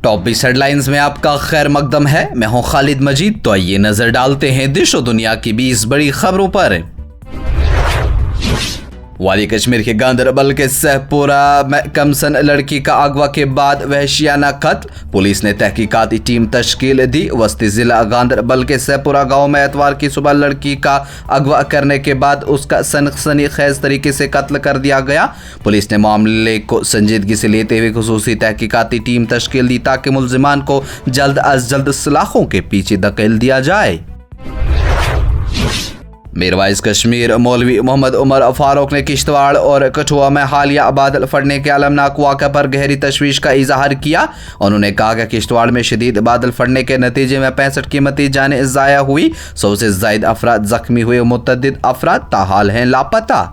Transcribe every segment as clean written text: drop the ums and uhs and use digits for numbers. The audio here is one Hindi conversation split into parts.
टॉप 20 हेडलाइंस में आपका खैर मकदम है। मैं हूं खालिद मजीद। तो आइए नजर डालते हैं देश और दुनिया की 20 बड़ी खबरों पर। वादी कश्मीर के गांदरबल के सहपुरा में कमसन लड़की का अगवा के बाद वहशियाना कत्ल। पुलिस ने तहकीकाती टीम तश्कील दी। वस्ती जिला गांदरबल के सहपुरा गांव में एतवार की सुबह लड़की का अगवा करने के बाद उसका सनसनीखेज तरीके से कत्ल कर दिया गया। पुलिस ने मामले को संजीदगी से लेते हुए खुसूसी तहकीकाती टीम तश्कील दी ताकि मुल्जिमान को जल्द अज जल्द सलाखों के पीछे धकेल दिया जाए। मीरवाइज कश्मीर मौलवी मोहम्मद उमर फारूक ने किश्तवाड़ और कठुआ में हालिया बादल फटने के अलमनाक वाक़े पर गहरी तशवीश का इजहार किया। उन्होंने कहा कि किश्तवाड़ में शदीद बादल फटने के नतीजे में 65 कीमती जानें ज़ाया हुई। 100 से ज़ायद अफराद जख्मी हुए। मुतअद्दिद अफराद ताहाल हैं लापता।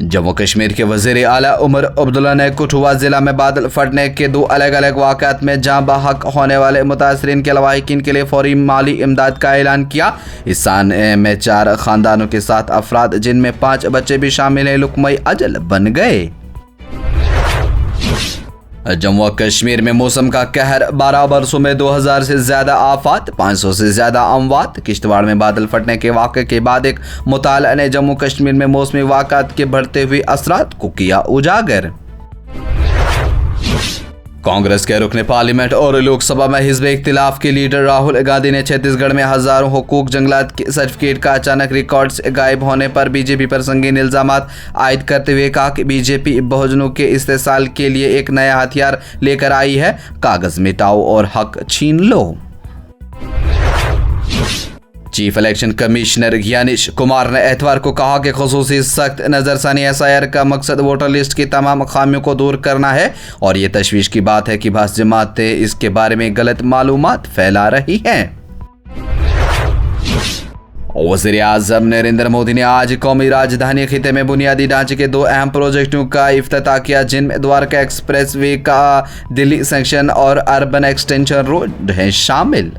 जम्मू कश्मीर के वज़ीर आला उमर अब्दुल्ला ने कठुआ जिला में बादल फटने के 2 अलग अलग वाक़यात में जाँ बहक होने वाले मुतासरीन के लवाहिकीन के लिए फौरी माली इमदाद का ऐलान किया। इस साने में 4 ख़ानदानों के 7 अफराद जिनमें 5 बच्चे भी शामिल हैं लुकमई अजल बन गए। जम्मू कश्मीर में मौसम का कहर। 12 बरसों में 2000 से ज्यादा आफात, 500 से ज्यादा अमवात। किश्तवाड़ में बादल फटने के वाक़े के बाद एक मुताला ने जम्मू कश्मीर में मौसमी वाक़ात के बढ़ते हुए असरात को किया उजागर। कांग्रेस के रुकने पार्लियामेंट और लोकसभा में हिज़्ब इख्तिलाफ के लीडर राहुल गांधी ने छत्तीसगढ़ में हजारों हुकूक जंगलात के सर्टिफिकेट का अचानक रिकॉर्ड से गायब होने पर बीजेपी पर संगीन इल्जामात आयद करते हुए कहा कि बीजेपी बहुजनों के इस्तेसाल के लिए एक नया हथियार लेकर आई है, कागज मिटाओ और हक छीन लो। Chief election commissioner Gyanesh Kumar ने एतवार को कहा कि खुसूसी सख्त नज़रसानी एसआईआर का मकसद वोटर लिस्ट की तमाम खामियों को दूर करना है और ये तशवीश की बात है कि बास जमातें इसके बारे में गलत मालूमात फैला रही हैं। वज़ीर आज़म नरेंद्र मोदी ने आज कौमी राजधानी खिते में बुनियादी ढांचे के 2 अहम प्रोजेक्टों का इफ्तिताह किया, जिनमें द्वारका एक्सप्रेस वे का दिल्ली सेक्शन और अर्बन एक्सटेंशन रोड हैं शामिल।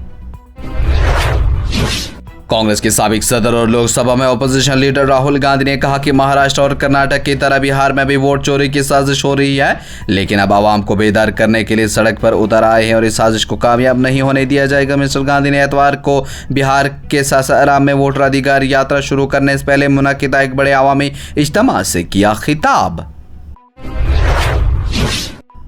कांग्रेस के साबिक सदर और लोकसभा में अपोजिशन लीडर राहुल गांधी ने कहा कि महाराष्ट्र और कर्नाटक की तरह बिहार में भी वोट चोरी की साजिश हो रही है, लेकिन अब आवाम को बेदार करने के लिए सड़क पर उतर आए हैं और इस साजिश को कामयाब नहीं होने दिया जाएगा। मिस्टर गांधी ने एतवार को बिहार के सासाराम में वोटर अधिकार यात्रा शुरू करने से पहले मुनक्किदा एक बड़े अवामी इज्तिमा से किया खिताब।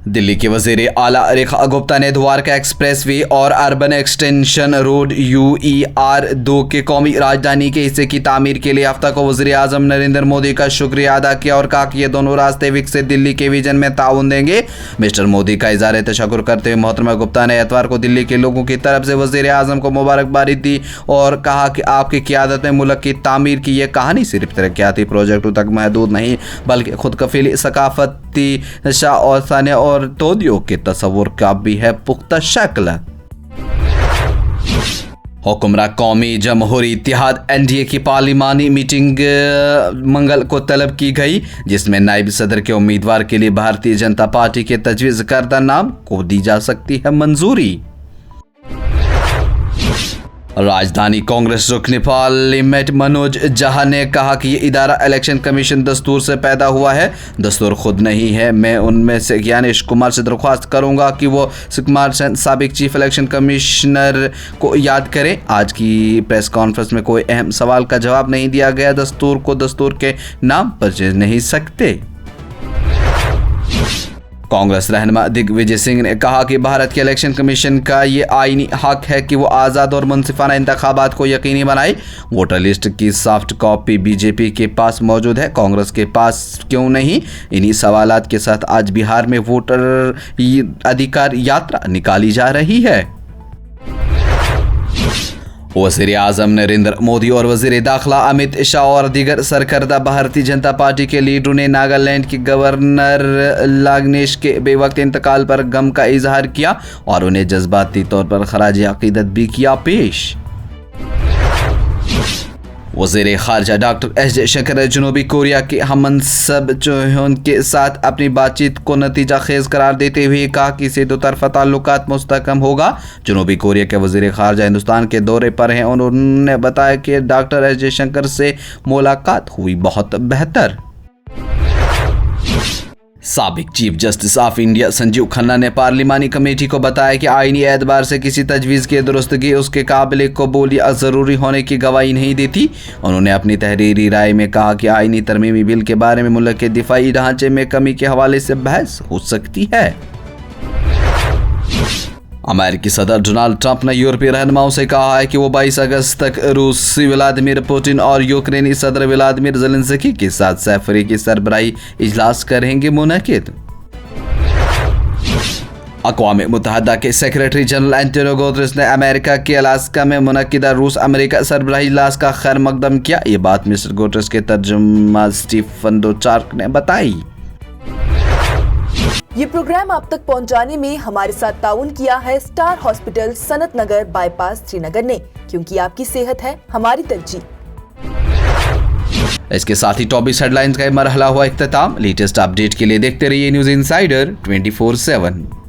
दिल्ली के वज़ीर आला रेखा गुप्ता ने द्वारका एक्सप्रेस वे और अर्बन एक्सटेंशन रोड UER 2 के कौमी राजधानी के हिस्से की तामीर के लिए हफ्ता को वज़ीर आज़म नरेंद्र मोदी का शुक्रिया अदा किया और कहा कि ये दोनों रास्ते विकसित दिल्ली के विजन में ताउन देंगे। मिस्टर मोदी का इज़हार तशक्कुर करते हुए मोहतरमा गुप्ता ने एतवार को दिल्ली के लोगों की तरफ से वज़ीर आज़म को मुबारकबादी दी और कहा कि आपकी क़ियादत में मुल्क की तामीर की यह कहानी सिर्फ तरक्याती प्रोजेक्टों तक महदूद नहीं बल्कि खुद कफीली सकाफती नशा और साने और तोदियों के तस्वुर का भी है पुख्ता शक्ल। हुक्मरान कौमी जमहूरी इत्तेहाद NDA की पार्लिमानी मीटिंग मंगल को तलब की गई, जिसमें नायब सदर के उम्मीदवार के लिए भारतीय जनता पार्टी के तजवीज़ करदा नाम को दी जा सकती है मंजूरी। राजधानी कांग्रेस रुकने पार्लियामेंट मनोज झा ने कहा कि ये इदारा इलेक्शन कमीशन दस्तूर से पैदा हुआ है, दस्तूर खुद नहीं है। मैं उनमें से ज्ञानेश कुमार से दरख्वास्त करूंगा कि वो कुमार सेन साबिक चीफ इलेक्शन कमिश्नर को याद करें। आज की प्रेस कॉन्फ्रेंस में कोई अहम सवाल का जवाब नहीं दिया गया। दस्तूर को दस्तूर के नाम पर चीज नहीं सकते। कांग्रेस रहनुमा दिग्विजय सिंह ने कहा कि भारत के इलेक्शन कमीशन का ये आईनी हक है कि वो आज़ाद और मुनसिफाना इंतखाबात को यकीनी बनाए। वोटर लिस्ट की सॉफ्ट कॉपी बीजेपी के पास मौजूद है, कांग्रेस के पास क्यों नहीं? इन्हीं सवालात के साथ आज बिहार में वोटर अधिकार यात्रा निकाली जा रही है। वज़ीर आज़म नरेंद्र मोदी और वज़ीर दाखिला अमित शाह और दीगर सरकर्दा भारतीय जनता पार्टी के लीडरों ने नागालैंड के गवर्नर लागनेश के बेवक्त इंतकाल पर गम का इजहार किया और उन्हें जज्बाती तौर पर खराज अकीदत भी किया पेश। वज़ीर ख़ारजा डॉक्टर एस जयशंकर ने जनूबी कोरिया के हममनसब चोहन के साथ अपनी बातचीत को नतीजा खेज करार देते हुए कहा कि इससे दो तरफ़ा ताल्लुकात मुस्तहकम होगा। जनूबी कोरिया के वज़ीर ख़ारजा हिंदुस्तान के दौरे पर हैं। उन्होंने बताया कि डॉक्टर एस जयशंकर से मुलाकात हुई बहुत बेहतर। साबिक chief justice of India Sanjeev Khanna ने पार्लिमानी कमेटी को बताया कि आईनी एतबार से किसी तजवीज़ की दुरुस्तगी उसके काबिल कबूल या ज़रूरी होने की गवाही नहीं देती। उन्होंने अपनी तहरीरी राय में कहा कि आईनी तरमीमी बिल के बारे में मुल्क के दिफाई ढांचे में कमी के हवाले से बहस हो सकती है। अमेरिकी सदर डोनाल्ड ट्रंप ने यूरोपीय रहनुमाओं से कहा है कि वो 22 अगस्त तक रूसी व्लादिमीर पुतिन और यूक्रेनी सदर व्लादिमीर ज़ेलेंस्की के साथ सैफरी सरबराही इजलास करेंगे मुनक़िद। अक़वाम मुत्तहिदा के सेक्रेटरी जनरल एंटोनियो गुतेरेस ने अमेरिका के अलास्का में मुनक़िदा रूस अमेरिका सरबराही इजलास का खैर मकदम किया। ये बात मिस्टर गुतेरेस के तर्जुमा स्टीफन डुचार्क ने बताई। ये प्रोग्राम आप तक पहुंचाने में हमारे साथ ताउन किया है स्टार हॉस्पिटल सनत नगर बाईपास श्रीनगर ने, क्योंकि आपकी सेहत है हमारी तरजीह। इसके साथ ही टॉप 20 हेडलाइंस का मरहला हुआ इख्तिताम। लेटेस्ट अपडेट के लिए देखते रहिए न्यूज़ इंसाइडर 24/7।